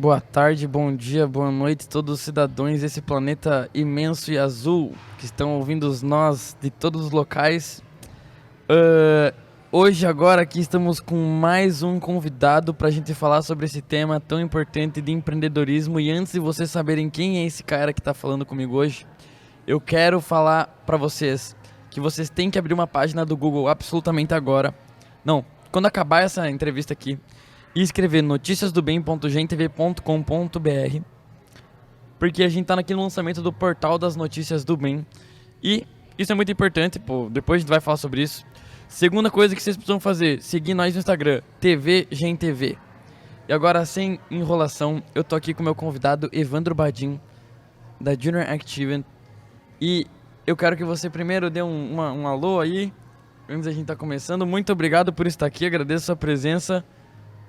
boa tarde, bom dia, boa noite a todos os cidadãos desse planeta imenso e azul que estão ouvindo nós de todos os locais. Hoje, agora, aqui estamos com mais um convidado para a gente falar sobre esse tema tão importante de empreendedorismo. E antes de vocês saberem quem é esse cara que está falando comigo hoje, eu quero falar para vocês que vocês têm que abrir uma página do Google absolutamente agora. Não, quando acabar essa entrevista aqui, e escrever noticiasdobem.gentv.com.br, porque a gente tá aqui no lançamento do portal das notícias do bem. E isso é muito importante, pô, depois a gente vai falar sobre isso. Segunda coisa que vocês precisam fazer, seguir nós no Instagram, TVGenTV. E agora, sem enrolação, eu tô aqui com o meu convidado Evandro Badim, da Junior Activent. E eu quero que você primeiro dê um alô aí, antes da gente tá começando. Muito obrigado por estar aqui, agradeço a sua presença.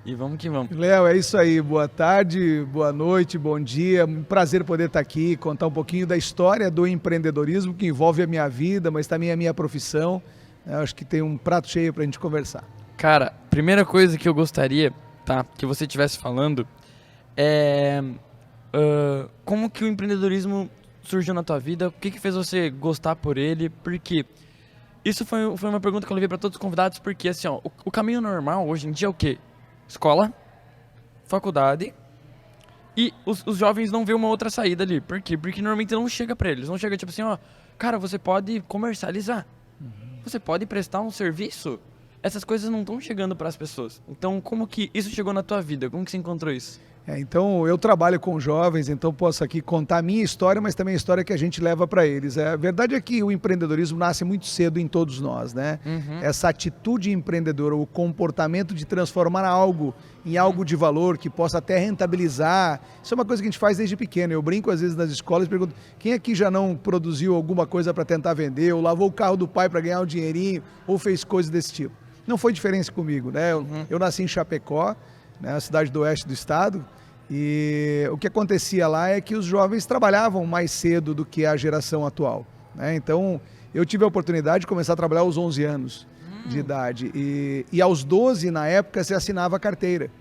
E vamos que vamos. Léo, é isso aí. Boa tarde, boa noite, bom dia. Um prazer poder estar aqui, contar um pouquinho da história do empreendedorismo que envolve a minha vida, mas também a minha profissão. Eu acho que tem um prato cheio para a gente conversar. Cara, primeira coisa que eu gostaria, tá, que você estivesse falando é como que o empreendedorismo surgiu na tua vida, o que fez você gostar por ele, porque isso foi uma pergunta que eu levei para todos os convidados, porque assim, ó, o caminho normal hoje em dia é o quê? Escola, faculdade, e os jovens não vê uma outra saída ali. Por quê? Porque normalmente não chega pra eles. Não chega tipo assim, ó, cara, você pode comercializar. Você pode prestar um serviço. Essas coisas não estão chegando para as pessoas. Então, como que isso chegou na tua vida? Como que você encontrou isso? Então, eu trabalho com jovens, então posso aqui contar a minha história, mas também a história que a gente leva para eles. A verdade é que o empreendedorismo nasce muito cedo em todos nós, né? Essa atitude empreendedora, o comportamento de transformar algo em algo de valor, que possa até rentabilizar. Isso é uma coisa que a gente faz desde pequeno. Eu brinco às vezes nas escolas e pergunto, quem aqui já não produziu alguma coisa para tentar vender, ou lavou o carro do pai para ganhar um dinheirinho, ou fez coisas desse tipo? Não foi diferença comigo, né? Eu nasci em Chapecó, né, a cidade do oeste do estado, e o que acontecia lá é que os jovens trabalhavam mais cedo do que a geração atual, né? Então, eu tive a oportunidade de começar a trabalhar aos 11 anos de idade, e aos 12, na época, se assinava a carteira.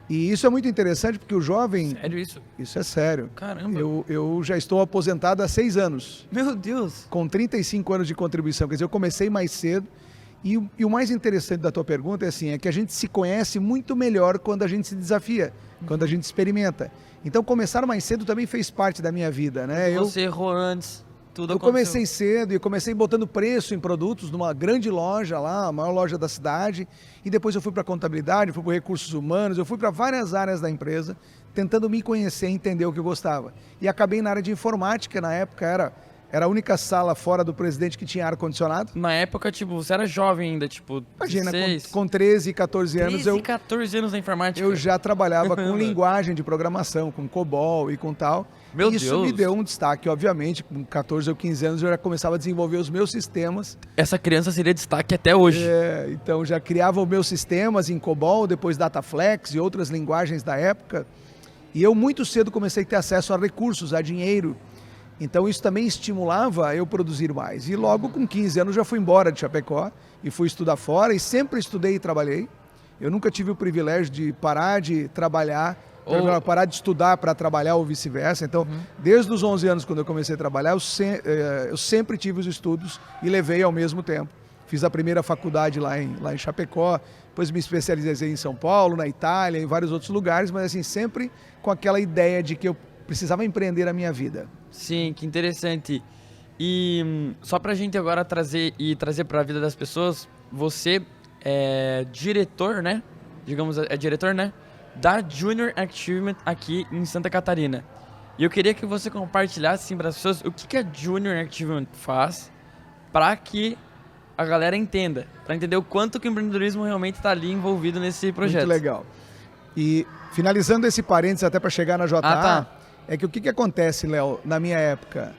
E isso é muito interessante porque o jovem... Sério isso? Isso é sério. Caramba. Eu já estou aposentado há 6 anos. Meu Deus. Com 35 anos de contribuição, quer dizer, eu comecei mais cedo. E o mais interessante da tua pergunta é assim, é que a gente se conhece muito melhor quando a gente se desafia, quando a gente experimenta. Então, começar mais cedo também fez parte da minha vida, né? Você errou antes, tudo eu aconteceu. comecei cedo e comecei botando preço em produtos numa grande loja lá, a maior loja da cidade. E depois eu fui para contabilidade, fui para recursos humanos, eu fui para várias áreas da empresa, tentando me conhecer e entender o que eu gostava. E acabei na área de informática, na época era a única sala fora do presidente que tinha ar-condicionado. Na época, tipo, você era jovem ainda, tipo, Imagina, 16. com 13, 14 anos 14 anos na informática. eu já trabalhava com linguagem de programação, com COBOL e com tal. Meu Isso Deus. me deu um destaque, obviamente. Com 14 ou 15 anos eu já começava a desenvolver os meus sistemas. Essa criança seria destaque até hoje. Então já criava os meus sistemas em COBOL, depois Dataflex e outras linguagens da época. E eu muito cedo comecei a ter acesso a recursos, a dinheiro. Então isso também estimulava eu produzir mais. E logo com 15 anos já fui embora de Chapecó e fui estudar fora e sempre estudei e trabalhei. Eu nunca tive o privilégio de parar de trabalhar, parar de estudar para trabalhar ou vice-versa. Então, desde os 11 anos quando eu comecei a trabalhar, eu sempre tive os estudos e levei ao mesmo tempo. Fiz a primeira faculdade lá em Chapecó, depois me especializei em São Paulo, na Itália, em vários outros lugares, mas assim, sempre com aquela ideia de que eu precisava empreender a minha vida. Sim, que interessante. E só pra gente agora trazer pra vida das pessoas, você é diretor, né? Digamos, é diretor, né? Da Junior Activent aqui em Santa Catarina. E eu queria que você compartilhasse assim, para as pessoas o que a Junior Activent faz para que a galera entenda, para entender o quanto que o empreendedorismo realmente está ali envolvido nesse projeto. Muito legal. E finalizando esse parênteses até para chegar na JA, tá. É que o que acontece, Léo, na minha época,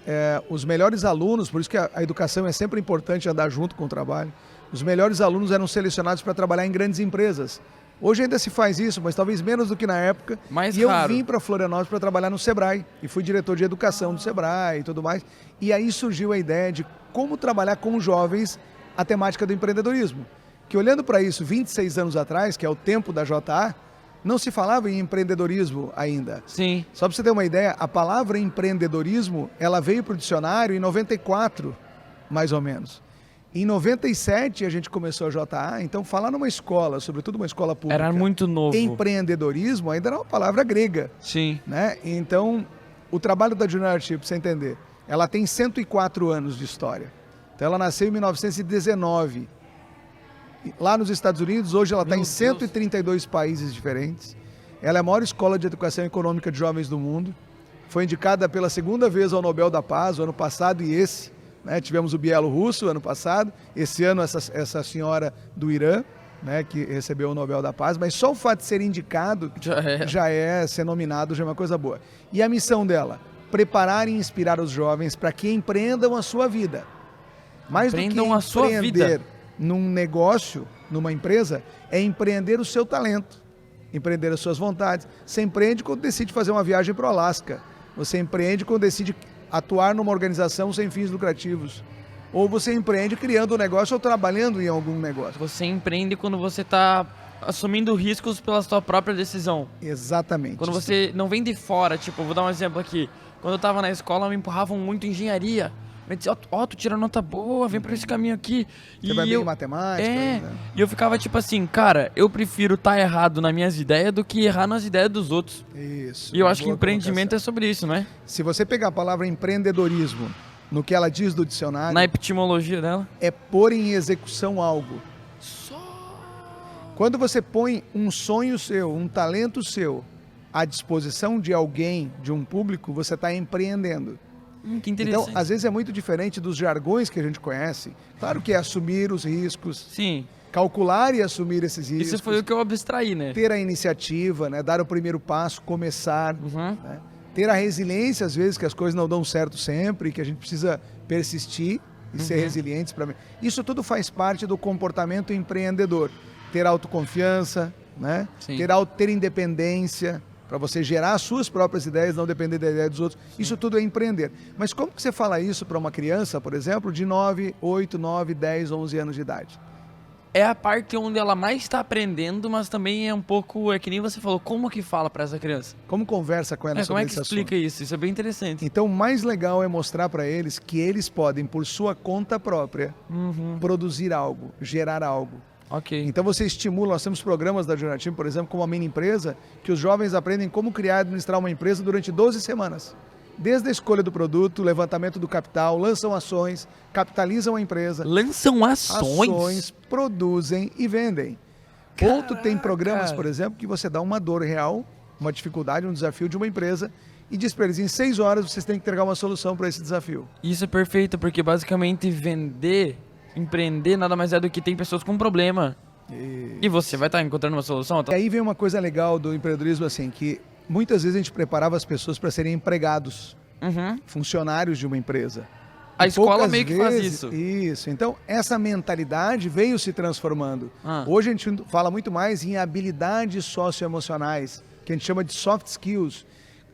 os melhores alunos, por isso que a educação é sempre importante andar junto com o trabalho, os melhores alunos eram selecionados para trabalhar em grandes empresas. Hoje ainda se faz isso, mas talvez menos do que na época. Mais e raro. Eu vim para Florianópolis para trabalhar no Sebrae, e fui diretor de educação do Sebrae e tudo mais. E aí surgiu a ideia de como trabalhar com jovens a temática do empreendedorismo. Que olhando para isso 26 anos atrás, que é o tempo da JA, não se falava em empreendedorismo ainda. Sim. Só para você ter uma ideia, a palavra empreendedorismo, ela veio para o dicionário em 94, mais ou menos. Em 97 a gente começou a JA, então falar numa escola, sobretudo uma escola pública... Era muito novo. Empreendedorismo ainda era uma palavra grega. Sim. Né? Então, o trabalho da Junior Archie, para você entender, ela tem 104 anos de história. Então ela nasceu em 1919. Lá nos Estados Unidos, hoje ela está em 132 países diferentes. Ela é a maior escola de educação econômica de jovens do mundo. Foi indicada pela segunda vez ao Nobel da Paz, o ano passado e esse. Né? Tivemos o bielorrusso ano passado, esse ano essa senhora do Irã, né, que recebeu o Nobel da Paz. Mas só o fato de ser indicado já é ser nominado, já é uma coisa boa. E a missão dela? Preparar e inspirar os jovens para que empreendam a sua vida. Mais do que empreender num negócio, numa empresa, é empreender o seu talento, empreender as suas vontades. Você empreende quando decide fazer uma viagem para o Alasca. Você empreende quando decide atuar numa organização sem fins lucrativos. Ou você empreende criando um negócio ou trabalhando em algum negócio. Você empreende quando você está assumindo riscos pela sua própria decisão. Exatamente. Quando você não vem de fora, tipo, vou dar um exemplo aqui. Quando eu estava na escola, me empurravam muito em engenharia. Me diziam, tu tira nota boa, vem por esse caminho aqui. Você vai bem em matemática. E eu ficava tipo assim, cara, eu prefiro estar errado nas minhas ideias do que errar nas ideias dos outros. Isso. E eu acho que empreendimento é sobre isso, né? Se você pegar a palavra empreendedorismo, no que ela diz do dicionário... Na etimologia dela? É pôr em execução algo. Quando você põe um sonho seu, um talento seu, à disposição de alguém, de um público, você está empreendendo. Que interessante. Então, às vezes é muito diferente dos jargões que a gente conhece. Claro que é assumir os riscos. Sim. Calcular e assumir esses riscos. Isso foi o que eu abstraí, né? Ter a iniciativa, né? Dar o primeiro passo, começar. Né? Ter a resiliência, às vezes, que as coisas não dão certo sempre, que a gente precisa persistir e ser resilientes. Isso tudo faz parte do comportamento empreendedor. Ter autoconfiança, né? Ter independência, para você gerar as suas próprias ideias, não depender da ideia dos outros. Sim. Isso tudo é empreender. Mas como que você fala isso para uma criança, por exemplo, de 8, 9, 10, 11 anos de idade? É a parte onde ela mais está aprendendo, mas também é um pouco, é que nem você falou, como que fala para essa criança? Como conversa com ela sobre esse assunto? Como é que explica isso? Isso é bem interessante. Então, o mais legal é mostrar para eles que eles podem, por sua conta própria, produzir algo, gerar algo. Ok. Então você estimula, nós temos programas da Junior Team, por exemplo, como a mini empresa, que os jovens aprendem como criar e administrar uma empresa durante 12 semanas. Desde a escolha do produto, levantamento do capital, lançam ações, capitalizam a empresa. Lançam ações? Ações, produzem e vendem. Ou tu tem programas, por exemplo, que você dá uma dor real, uma dificuldade, um desafio de uma empresa e diz para eles, em 6 horas vocês têm que entregar uma solução para esse desafio. Isso é perfeito, porque basicamente empreender nada mais é do que tem pessoas com problema. E você vai estar encontrando uma solução? E aí vem uma coisa legal do empreendedorismo, assim, que muitas vezes a gente preparava as pessoas para serem empregados, funcionários de uma empresa. A escola meio que faz isso. Isso. Então, essa mentalidade veio se transformando. Hoje a gente fala muito mais em habilidades socioemocionais, que a gente chama de soft skills.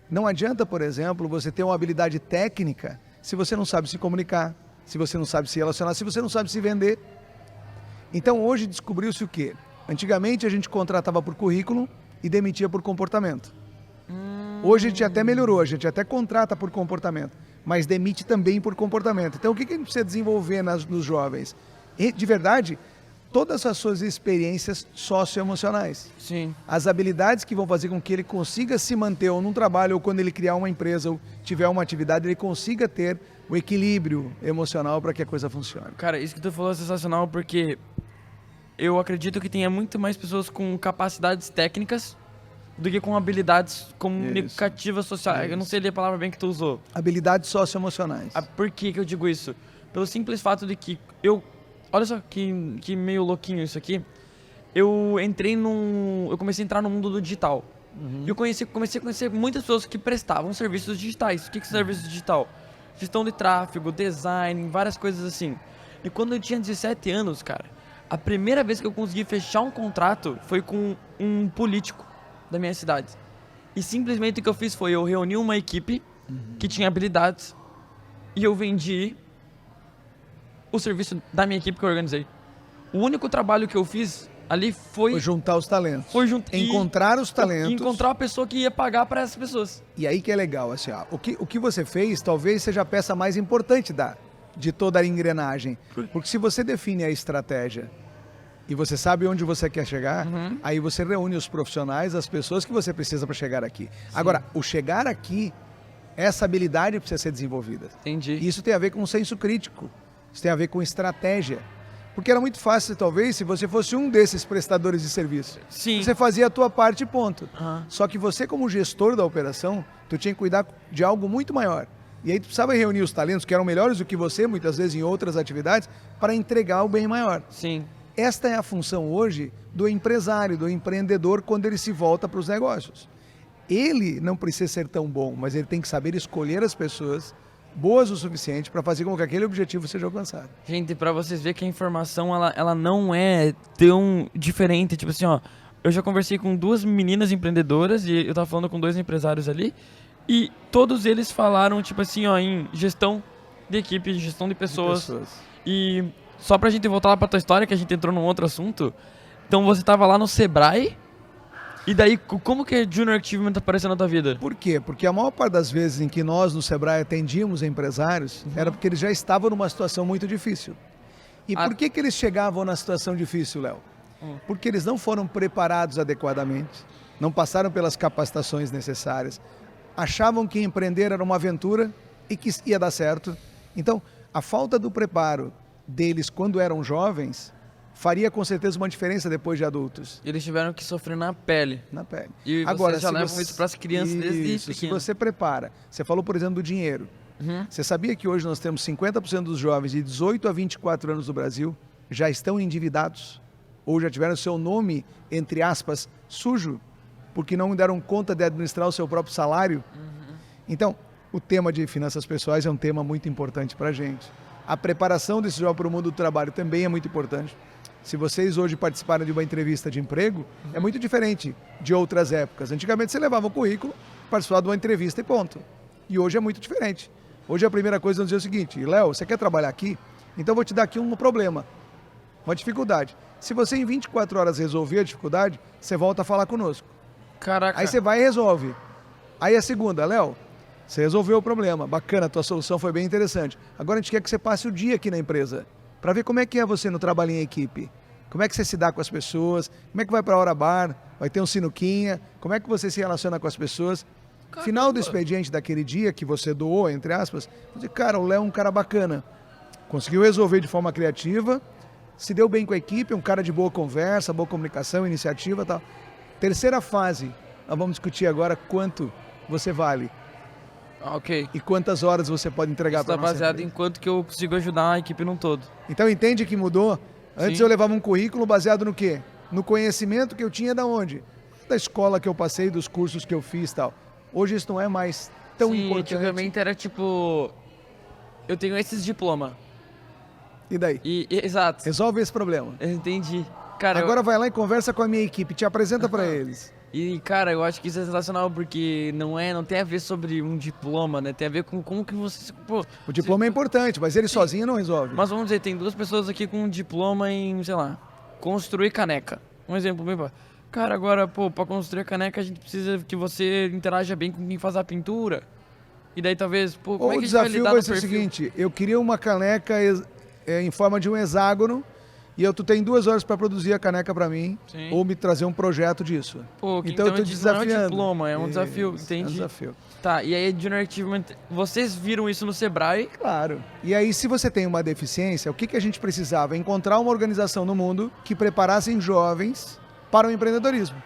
Não adianta, por exemplo, você ter uma habilidade técnica se você não sabe se comunicar, se você não sabe se relacionar, se você não sabe se vender. Então hoje descobriu-se o quê? Antigamente a gente contratava por currículo e demitia por comportamento. Hoje a gente até melhorou, a gente até contrata por comportamento, mas demite também por comportamento. Então o que a gente precisa desenvolver nos jovens? E, de verdade, todas as suas experiências socioemocionais. Sim. As habilidades que vão fazer com que ele consiga se manter ou num trabalho, ou quando ele criar uma empresa, ou tiver uma atividade, ele consiga ter o equilíbrio emocional para que a coisa funcione. Cara, isso que tu falou é sensacional, porque eu acredito que tenha muito mais pessoas com capacidades técnicas do que com habilidades comunicativas sociais. Eu não sei ler a palavra bem que tu usou. Habilidades socioemocionais. Por que eu digo isso? Pelo simples fato de que olha só que meio louquinho isso aqui. Eu comecei a entrar no mundo do digital. E eu comecei a conhecer muitas pessoas que prestavam serviços digitais. O que é serviço digital? Gestão de tráfego, design, várias coisas assim. E quando eu tinha 17 anos, cara, a primeira vez que eu consegui fechar um contrato foi com um político da minha cidade. E simplesmente o que eu fiz foi, eu reuni uma equipe que tinha habilidades e eu vendi o serviço da minha equipe que eu organizei. O único trabalho que eu fiz Ali foi juntar os talentos. E encontrar os talentos. Encontrar a pessoa que ia pagar para essas pessoas. E aí que é legal, assim, ó, o que você fez talvez seja a peça mais importante de toda a engrenagem. Porque se você define a estratégia e você sabe onde você quer chegar, aí você reúne os profissionais, as pessoas que você precisa para chegar aqui. Sim. Agora, o chegar aqui, essa habilidade precisa ser desenvolvida. Entendi. E isso tem a ver com senso crítico, isso tem a ver com estratégia. Porque era muito fácil, talvez, se você fosse um desses prestadores de serviço. Sim. Você fazia a tua parte e ponto. Só que você, como gestor da operação, tu tinha que cuidar de algo muito maior. E aí tu precisava reunir os talentos que eram melhores do que você, muitas vezes em outras atividades, para entregar o bem maior. Sim. Esta é a função hoje do empresário, do empreendedor, quando ele se volta para os negócios. Ele não precisa ser tão bom, mas ele tem que saber escolher as pessoas boas o suficiente para fazer com que aquele objetivo seja alcançado. Gente, para vocês verem que a informação ela não é tão diferente. Tipo assim, ó, eu já conversei com 2 meninas empreendedoras e eu tava falando com 2 empresários ali e todos eles falaram, tipo assim, ó, em gestão de equipe, gestão de pessoas. E só pra gente voltar lá pra tua história, que a gente entrou num outro assunto, então você tava lá no Sebrae. E daí, como que Junior Achievement apareceu na tua vida? Por quê? Porque a maior parte das vezes em que nós no Sebrae atendíamos empresários, era porque eles já estavam numa situação muito difícil. E por que eles chegavam na situação difícil, Léo? Porque eles não foram preparados adequadamente, não passaram pelas capacitações necessárias, achavam que empreender era uma aventura e que ia dar certo. Então, a falta do preparo deles quando eram jovens faria com certeza uma diferença depois de adultos. Eles tiveram que sofrer na pele. Na pele. E agora, vocês já levam isso para as crianças desde pequeno. Se você prepara, você falou, por exemplo, do dinheiro. Você sabia que hoje nós temos 50% dos jovens de 18 a 24 anos do Brasil já estão endividados? Ou já tiveram seu nome, entre aspas, sujo, porque não deram conta de administrar o seu próprio salário? Então, o tema de finanças pessoais é um tema muito importante para a gente. A preparação desse jovem para o mundo do trabalho também é muito importante. Se vocês hoje participaram de uma entrevista de emprego, é muito diferente de outras épocas. Antigamente você levava o currículo, participava de uma entrevista e ponto. E hoje é muito diferente. Hoje a primeira coisa é dizer o seguinte: Léo, você quer trabalhar aqui? Então eu vou te dar aqui um problema, uma dificuldade. Se você em 24 horas resolver a dificuldade, você volta a falar conosco. Caraca. Aí você vai e resolve. Aí a segunda, Léo, você resolveu o problema, bacana, a tua solução foi bem interessante. Agora a gente quer que você passe o dia aqui na empresa, para ver como é que é você no trabalho em equipe. Como é que você se dá com as pessoas, como é que vai para a hora bar, vai ter um sinuquinha, como é que você se relaciona com as pessoas. Caramba. Final do expediente daquele dia que você doou, entre aspas, você, cara, o Léo é um cara bacana, conseguiu resolver de forma criativa, se deu bem com a equipe, um cara de boa conversa, boa comunicação, iniciativa e tal. Terceira fase, nós vamos discutir agora quanto você vale. Ok. E quantas horas você pode entregar para a nossa empresa. Está baseado em quanto que eu consigo ajudar a equipe num todo. Então entende que mudou? Antes eu levava um currículo baseado no quê? No conhecimento que eu tinha da onde? Da escola que eu passei, dos cursos que eu fiz e tal. Hoje isso não é mais tão importante. Antigamente era tipo, eu tenho esses diplomas. E daí? Exato. Resolve esse problema. Eu entendi. Cara, agora vai lá e conversa com a minha equipe, te apresenta para eles. E, cara, eu acho que isso é sensacional, porque não tem a ver sobre um diploma, né? Tem a ver com como que você... Pô, o diploma é importante, mas ele sozinho não resolve. Mas vamos dizer, tem 2 pessoas aqui com um diploma em, sei lá, construir caneca. Um exemplo bem... Cara, agora, pô, pra construir a caneca a gente precisa que você interaja bem com quem faz a pintura. E daí talvez, pô, como é que a gente vai lidar no perfil? O desafio vai ser o seguinte, eu queria uma caneca em forma de um hexágono, e tu tem 2 horas para produzir a caneca para mim, ou me trazer um projeto disso. Pô, então eu tô desafiando. Não é um diploma, é um desafio, entendi. É um desafio. Tá, e aí Junior Achievement, vocês viram isso no Sebrae? Claro. E aí se você tem uma deficiência, o que a gente precisava? Encontrar uma organização no mundo que preparasse jovens para o empreendedorismo.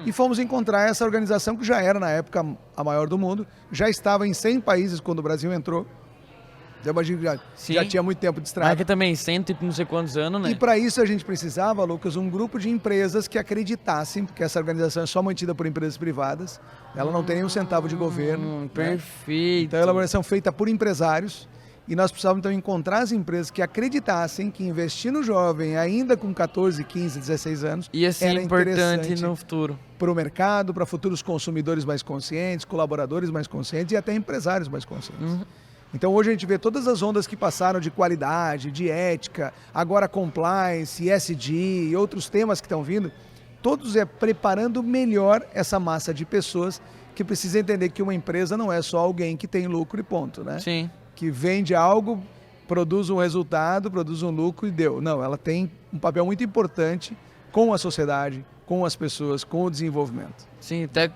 E fomos encontrar essa organização que já era na época a maior do mundo, já estava em 100 países quando o Brasil entrou. Eu imagino que já tinha muito tempo de estrada. Aqui também, 100 e não sei quantos anos, né? E para isso a gente precisava, Lucas, um grupo de empresas que acreditassem, porque essa organização é só mantida por empresas privadas, ela não tem nenhum centavo de governo. Perfeito. Né? Então é uma organização feita por empresários, e nós precisávamos então encontrar as empresas que acreditassem que investir no jovem, ainda com 14, 15, 16 anos, ia ser importante no futuro. Para o mercado, para futuros consumidores mais conscientes, colaboradores mais conscientes e até empresários mais conscientes. Então hoje a gente vê todas as ondas que passaram de qualidade, de ética, agora compliance, ESG e outros temas que estão vindo, todos preparando melhor essa massa de pessoas que precisa entender que uma empresa não é só alguém que tem lucro e ponto, né? Sim. Que vende algo, produz um resultado, produz um lucro e deu. Não, ela tem um papel muito importante com a sociedade, com as pessoas, com o desenvolvimento. Sim, até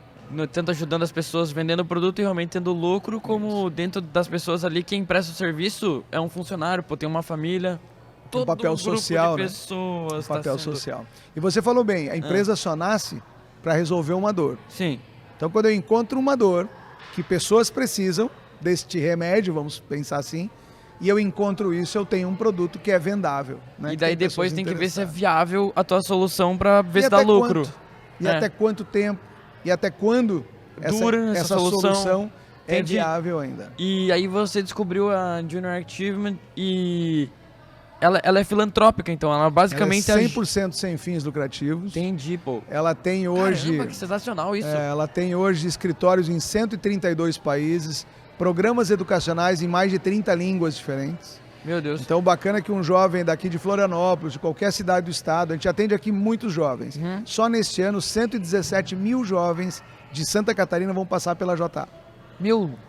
tanto ajudando as pessoas vendendo o produto e realmente tendo lucro, como dentro das pessoas ali, quem presta o serviço é um funcionário, pô, tem uma família, todo um papel um grupo social, de pessoas. Um papel sendo... social. E você falou bem, a empresa só nasce para resolver uma dor. Sim. Então quando eu encontro uma dor que pessoas precisam deste remédio, vamos pensar assim, e eu encontro isso, eu tenho um produto que é vendável. Né? E daí depois tem que ver se é viável a tua solução para ver se dá até lucro. E até quanto tempo, e até quando dura essa solução é Entendi. viável ainda. E aí você descobriu a Junior Achievement e ela é filantrópica, então ela basicamente... Ela é 100% sem fins lucrativos. Entendi, pô. Ela tem hoje... Caramba, que sensacional isso. Ela tem hoje escritórios em 132 países, programas educacionais em mais de 30 línguas diferentes. Meu Deus. Então, bacana que um jovem daqui de Florianópolis, de qualquer cidade do estado, a gente atende aqui muitos jovens. Só neste ano, 117 mil jovens de Santa Catarina vão passar pela JA. Meu Deus.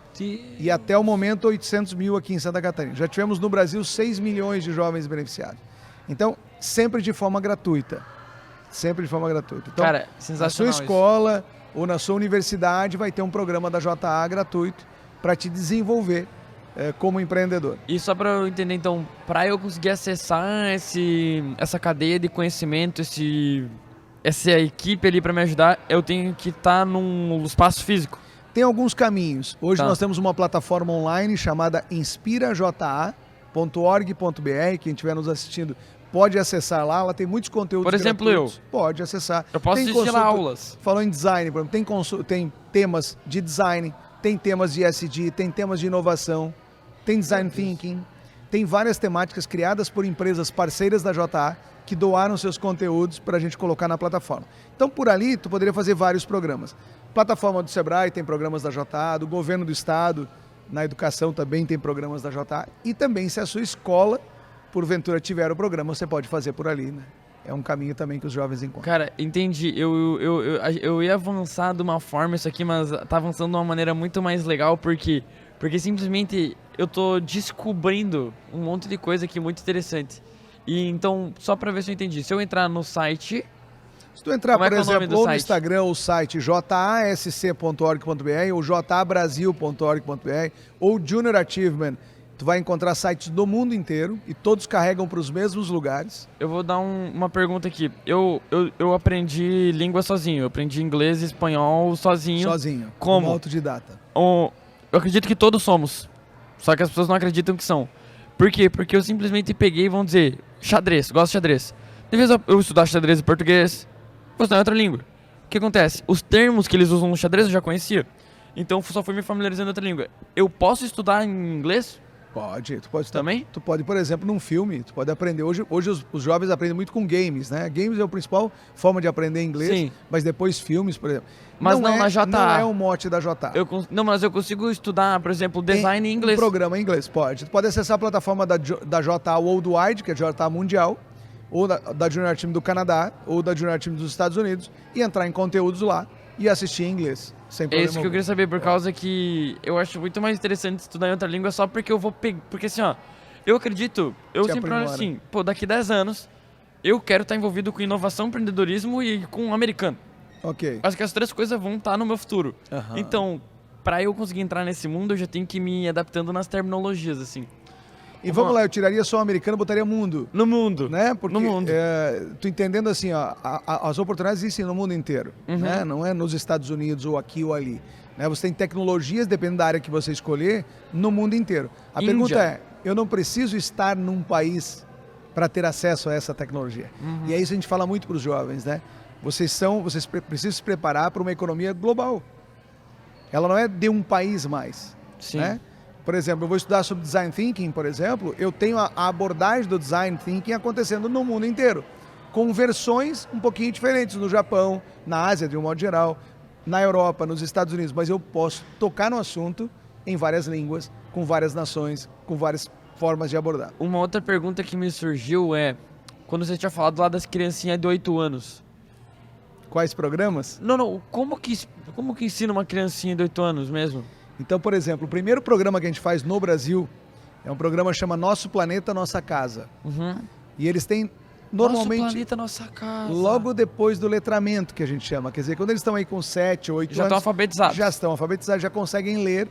E até o momento, 800 mil aqui em Santa Catarina. Já tivemos no Brasil 6 milhões de jovens beneficiados. Então, sempre de forma gratuita. Sempre de forma gratuita. Então, cara, sensacional na sua escola ou na sua universidade vai ter um programa da JA gratuito para te desenvolver como empreendedor. E só para eu entender, então, para eu conseguir acessar essa cadeia de conhecimento, essa equipe ali para me ajudar, eu tenho que estar num espaço físico. Tem alguns caminhos. Hoje nós temos uma plataforma online chamada inspiraja.org.br. Quem estiver nos assistindo pode acessar lá. Ela tem muitos conteúdos gratuitos. Por exemplo, gratuitos. Pode acessar. Eu posso assistir lá aulas. Falou em design, por exemplo, tem temas de design, tem temas de ESG, tem temas de inovação, tem design thinking, tem várias temáticas criadas por empresas parceiras da JA que doaram seus conteúdos para a gente colocar na plataforma. Então, por ali, tu poderia fazer vários programas. Plataforma do Sebrae tem programas da JA, do governo do estado, na educação também tem programas da JA, e também se a sua escola, porventura, tiver o programa, você pode fazer por ali, né? É um caminho também que os jovens encontram. Cara, entendi. Eu ia avançar de uma forma isso aqui, mas tá avançando de uma maneira muito mais legal, porque simplesmente eu tô descobrindo um monte de coisa aqui muito interessante. E então, só para ver se eu entendi, se eu entrar no site... Se tu entrar, por exemplo, ou no Instagram, o site jasc.org.br ou jabrasil.org.br ou Junior Achievement, tu vai encontrar sites do mundo inteiro e todos carregam para os mesmos lugares. Eu vou dar uma pergunta aqui. Eu aprendi língua sozinho, eu aprendi inglês e espanhol sozinho. Sozinho, como autodidata. Eu acredito que todos somos, só que as pessoas não acreditam que são. Por quê? Porque eu simplesmente peguei e vão dizer, xadrez, gosto de xadrez. De vez eu estudar xadrez em português, vou estudar em outra língua. O que acontece? Os termos que eles usam no xadrez eu já conhecia. Então só fui me familiarizando em outra língua. Eu posso estudar em inglês? Pode, tu pode também? Tu pode, por exemplo, num filme, tu pode aprender. Hoje os jovens aprendem muito com games, né? Games é a principal forma de aprender inglês, sim, mas depois filmes, por exemplo. Mas não na JA. Não é o mote da JA. Não, mas eu consigo estudar, por exemplo, design em inglês. Um programa em inglês, pode. Tu pode acessar a plataforma da JA Worldwide, que é a JA Mundial, ou da Junior Team do Canadá, ou da Junior Team dos Estados Unidos, e entrar em conteúdos lá e assistir em inglês. Sem problema. É isso que eu queria saber, por causa que eu acho muito mais interessante estudar em outra língua só porque eu vou pegar. Porque assim, ó, eu acredito, eu sempre olho assim, pô, daqui 10 anos eu quero estar envolvido com inovação, empreendedorismo e com americano. Ok. Acho que as três coisas vão estar no meu futuro. Então, para eu conseguir entrar nesse mundo, eu já tenho que ir me adaptando nas terminologias, assim. E vamos lá, eu tiraria só o americano e botaria mundo. No mundo. Né? Porque, no mundo. Tu entendendo assim, ó, as oportunidades existem no mundo inteiro. Né? Não é nos Estados Unidos ou aqui ou ali. Né? Você tem tecnologias, dependendo da área que você escolher, no mundo inteiro. A pergunta é, eu não preciso estar num país para ter acesso a essa tecnologia. E é isso que a gente fala muito para os jovens, né? Vocês precisam se preparar para uma economia global. Ela não é de um país mais. Sim. Né? Por exemplo, eu vou estudar sobre Design Thinking, por exemplo, eu tenho a abordagem do Design Thinking acontecendo no mundo inteiro, com versões um pouquinho diferentes no Japão, na Ásia de um modo geral, na Europa, nos Estados Unidos, mas eu posso tocar no assunto em várias línguas, com várias nações, com várias formas de abordar. Uma outra pergunta que me surgiu é, quando você tinha falado lá das criancinhas de 8 anos. Quais programas? Não, como que ensina uma criancinha de 8 anos mesmo? Então, por exemplo, o primeiro programa que a gente faz no Brasil é um programa que chama Nosso Planeta, Nossa Casa. Uhum. E eles têm, normalmente, Nosso planeta, nossa casa. logo depois do letramento, que a gente chama. Quer dizer, quando eles estão aí com 7, 8 Já anos... estão alfabetizados. Já estão alfabetizados, já conseguem ler.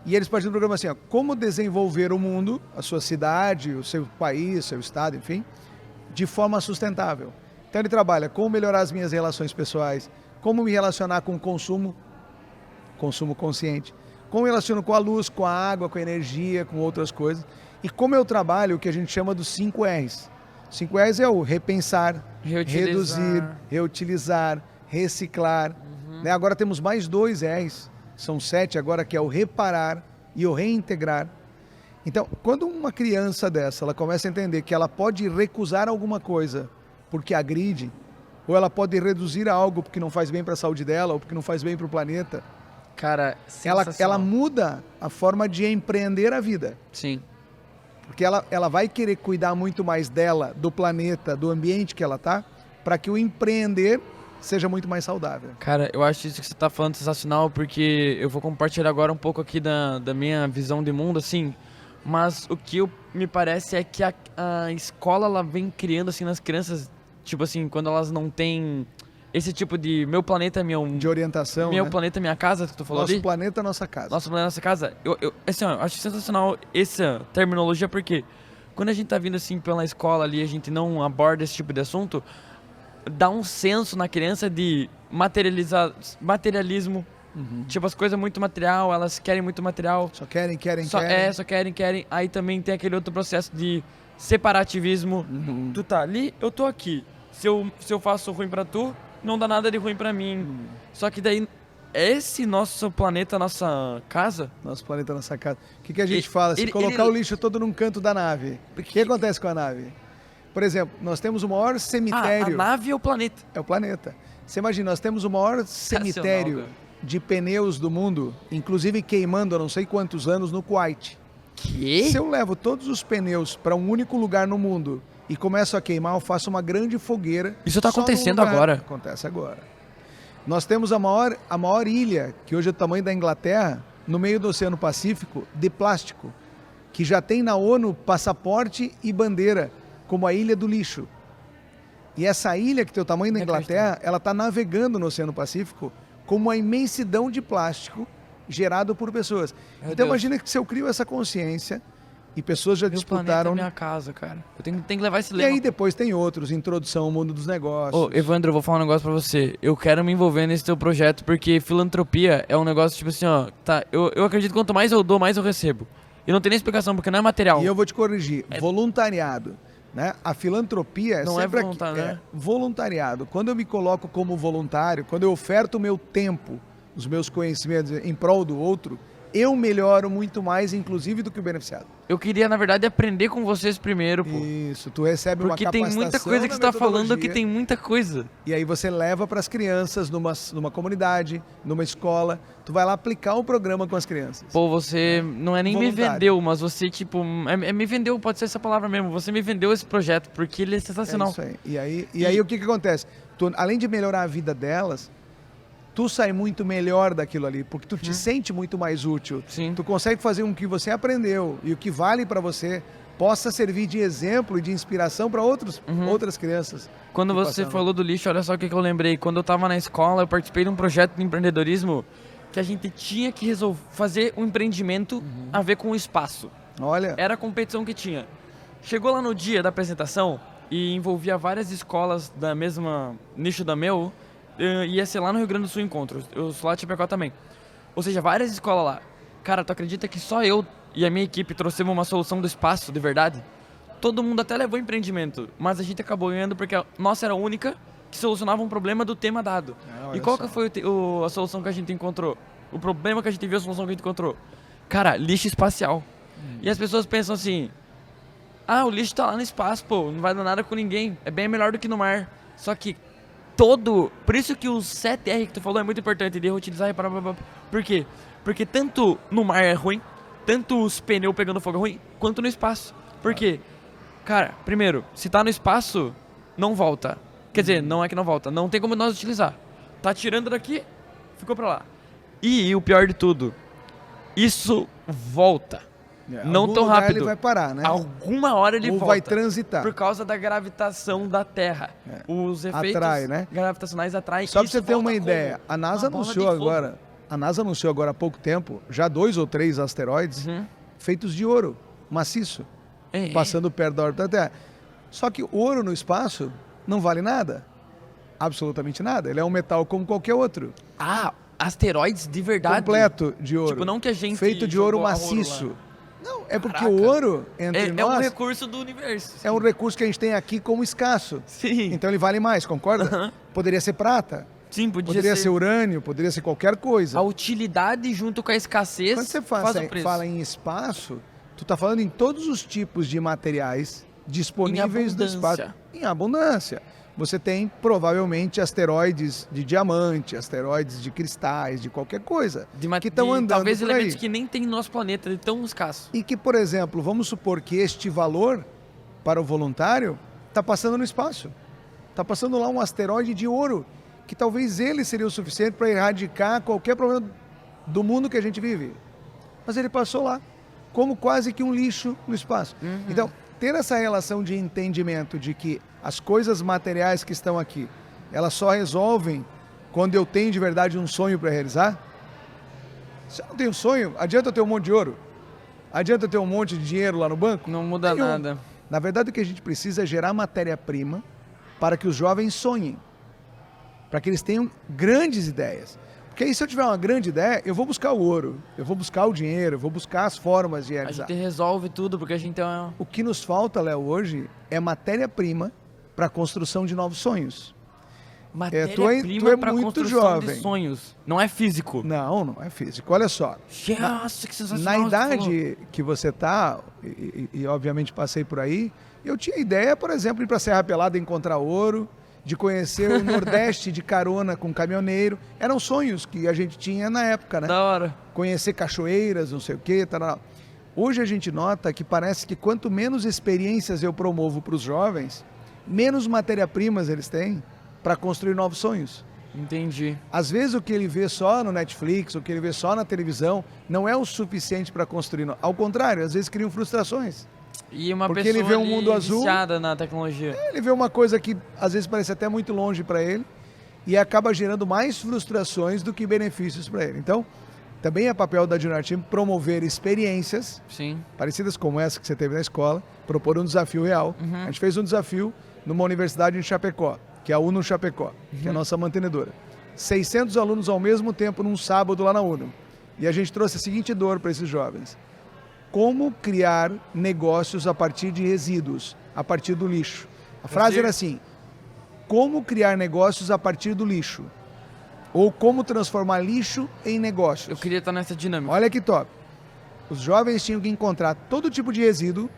E eles partem do programa assim, ó, como desenvolver o mundo, a sua cidade, o seu país, o seu estado, enfim, de forma sustentável. Então ele trabalha como melhorar as minhas relações pessoais, como me relacionar com o consumo consciente, como me relaciono com a luz, com a água, com a energia, com outras coisas. E como eu trabalho o que a gente chama dos 5 R's. 5 R's é o repensar, reduzir, reutilizar, reciclar. Né? Agora temos mais 2 R's, são 7 agora, que é o reparar e o reintegrar. Então, quando uma criança dessa, ela começa a entender que ela pode recusar alguma coisa porque agride, ou ela pode reduzir algo porque não faz bem para a saúde dela, ou porque não faz bem para o planeta, Cara, ela muda a forma de empreender a vida. Sim. Porque ela vai querer cuidar muito mais dela, do planeta, do ambiente que ela tá, para que o empreender seja muito mais saudável. Cara, eu acho isso que você tá falando sensacional, porque eu vou compartilhar agora um pouco aqui da minha visão de mundo, assim, mas o que me parece é que a escola, ela vem criando, assim, nas crianças, tipo assim, quando elas não têm esse tipo de meu planeta, de orientação, meu né? planeta, minha casa, que tu falou Nosso ali. planeta, nossa casa. Nosso planeta, nossa casa. Assim, ó, eu acho sensacional essa terminologia, porque quando a gente tá vindo, assim, pela escola ali, a gente não aborda esse tipo de assunto, dá um senso na criança de materialismo. Tipo, as coisas muito material, elas querem muito material. Só querem. Só querem. Aí também tem aquele outro processo de separativismo. Tu tá ali, eu tô aqui. Se eu faço ruim pra tu, não dá nada de ruim pra mim. Só que daí, esse nosso planeta, nossa casa... Nosso planeta, nossa casa. O que a gente fala? Se colocar o lixo todo num canto da nave, o que acontece com a nave? Por exemplo, nós temos o maior cemitério... a nave é o planeta. É o planeta. Você imagina, nós temos o maior cemitério de pneus do mundo, inclusive queimando há não sei quantos anos no Kuwait. Que? Se eu levo todos os pneus para um único lugar no mundo e começo a queimar, eu faço uma grande fogueira. Isso está acontecendo agora. Acontece agora. Nós temos a maior ilha, que hoje é do tamanho da Inglaterra, no meio do Oceano Pacífico, de plástico, que já tem na ONU passaporte e bandeira, como a Ilha do Lixo. E essa ilha, que tem o tamanho da Inglaterra, ela está navegando no Oceano Pacífico como uma imensidão de plástico gerado por pessoas. Então imagina que se eu crio essa consciência e pessoas já disputaram... É minha casa, cara. Eu tenho que levar esse lema. E aí depois tem outros, introdução ao mundo dos negócios. Evandro, eu vou falar um negócio pra você. Eu quero me envolver nesse teu projeto, porque filantropia é um negócio tipo assim, ó, tá, eu acredito que quanto mais eu dou, mais eu recebo. E não tem nem explicação, porque não é material. E eu vou te corrigir, voluntariado. Né? A filantropia não é voluntário, né? Voluntariado. Quando eu me coloco como voluntário, quando eu oferto o meu tempo, os meus conhecimentos em prol do outro, eu melhoro muito mais, inclusive, do que o beneficiado. Eu queria, na verdade, aprender com vocês primeiro, pô. Isso, tu recebe uma capacitação. Porque tem muita coisa que você tá falando, que tem muita coisa. E aí você leva para as crianças numa comunidade, numa escola, tu vai lá aplicar o programa com as crianças. Pô, você não é nem voluntário. Me vendeu, mas você, tipo, me vendeu, pode ser essa palavra mesmo, você me vendeu esse projeto, porque ele é sensacional. É isso aí. E aí o que acontece? Tu, além de melhorar a vida delas, tu sai muito melhor daquilo ali, porque tu te sente muito mais útil. Sim. Tu consegue fazer com que você aprendeu e o que vale para você possa servir de exemplo e de inspiração para outras crianças. Quando você falou do lixo, olha só o que eu lembrei. Quando eu estava na escola, eu participei de um projeto de empreendedorismo que a gente tinha que fazer um empreendimento a ver com o espaço. Olha. Era a competição que tinha. Chegou lá no dia da apresentação e envolvia várias escolas da mesma nicho da meu. Ia ser lá no Rio Grande do Sul encontro. Eu sou lá de Chapecó também. Ou seja, várias escolas lá. Cara, tu acredita que só eu e a minha equipe trouxemos uma solução do espaço, de verdade? Todo mundo até levou empreendimento, mas a gente acabou ganhando porque a nossa era a única que solucionava um problema do tema dado. E qual que foi a solução que a gente encontrou? O problema que a gente viu, a solução que a gente encontrou? Cara, lixo espacial. E as pessoas pensam assim, o lixo tá lá no espaço, pô, não vai dar nada com ninguém. É bem melhor do que no mar. Só que por isso que o 7R que tu falou é muito importante, de reutilizar e parar. Por quê? Porque tanto no mar é ruim, tanto os pneus pegando fogo ruim, quanto no espaço. Por quê? Cara, primeiro, se tá no espaço, não volta. Quer dizer, não é que não volta, não tem como nós utilizar. Tá tirando daqui, ficou pra lá. E o pior de tudo, isso volta. Não tão rápido. Ele vai parar, né? Alguma hora ele Ou volta. vai transitar. Por causa da gravitação da Terra. Os efeitos Atrai, né? gravitacionais atraem. Só pra você ter uma ideia, a NASA anunciou agora há pouco tempo, já 2 ou 3 asteroides feitos de ouro, maciço, passando perto da órbita da Terra. Só que ouro no espaço não vale nada. Absolutamente nada. Ele é um metal como qualquer outro. Ah, asteroides de verdade? Completo de ouro. Tipo, não que a gente feito de ouro jogou maciço. Não, é porque Caraca. o ouro, entre nós... É um recurso do universo. É um recurso que a gente tem aqui como escasso. Sim. Então ele vale mais, concorda? Poderia ser prata. Sim, poderia ser urânio, poderia ser qualquer coisa. A utilidade junto com a escassez Quando você faz o preço. fala em espaço, tu tá falando em todos os tipos de materiais disponíveis no espaço. Em abundância. Você tem, provavelmente, asteroides de diamante, asteroides de cristais, de qualquer coisa, que estão andando talvez por elementos aí. que nem tem no nosso planeta, de tão escasso. E que, por exemplo, vamos supor que este valor para o voluntário está passando no espaço. Está passando lá um asteroide de ouro, que talvez ele seria o suficiente para erradicar qualquer problema do mundo que a gente vive. Mas ele passou lá, como quase que um lixo no espaço. Então, ter essa relação de entendimento de que as coisas materiais que estão aqui, elas só resolvem quando eu tenho de verdade um sonho para realizar. Se eu não tenho sonho, adianta eu ter um monte de ouro? Adianta eu ter um monte de dinheiro lá no banco? Não muda nada. Na verdade, o que a gente precisa é gerar matéria-prima para que os jovens sonhem, para que eles tenham grandes ideias. Porque aí, se eu tiver uma grande ideia, eu vou buscar o ouro, eu vou buscar o dinheiro, eu vou buscar as formas de realizar. A gente resolve tudo, porque a gente tem uma... O que nos falta, Léo, hoje é matéria-prima para a construção de novos sonhos. Matéria-prima para muito construção jovem. de sonhos. Não é físico. Não é físico. Olha só. Nossa, que sensacional. Na idade que você está, e obviamente passei por aí, eu tinha ideia, por exemplo, de ir para Serra Pelada encontrar ouro, de conhecer o Nordeste de carona com caminhoneiro. Eram sonhos que a gente tinha na época, né? Da hora. Conhecer cachoeiras, não sei o quê. Tal. Hoje a gente nota que parece que quanto menos experiências eu promovo para os jovens, menos matéria-primas eles têm para construir novos sonhos. Entendi. Às vezes o que ele vê só no Netflix, o que ele vê só na televisão, não é o suficiente para construir. Ao contrário, às vezes criam frustrações. E uma Porque pessoa ele vê um mundo azul, viciada na tecnologia. Ele vê uma coisa que às vezes parece até muito longe para ele e acaba gerando mais frustrações do que benefícios para ele. Então, também é papel da Junior Team promover experiências parecidas como essa que você teve na escola, propor um desafio real. A gente fez um desafio numa universidade em Chapecó, que é a UNO Chapecó, que é a nossa mantenedora. 600 alunos ao mesmo tempo num sábado lá na UNO. E a gente trouxe a seguinte dor para esses jovens. Como criar negócios a partir de resíduos, a partir do lixo. A frase era assim, como criar negócios a partir do lixo? Ou como transformar lixo em negócios? Eu queria estar nessa dinâmica. Olha que top. Os jovens tinham que encontrar todo tipo de resíduo,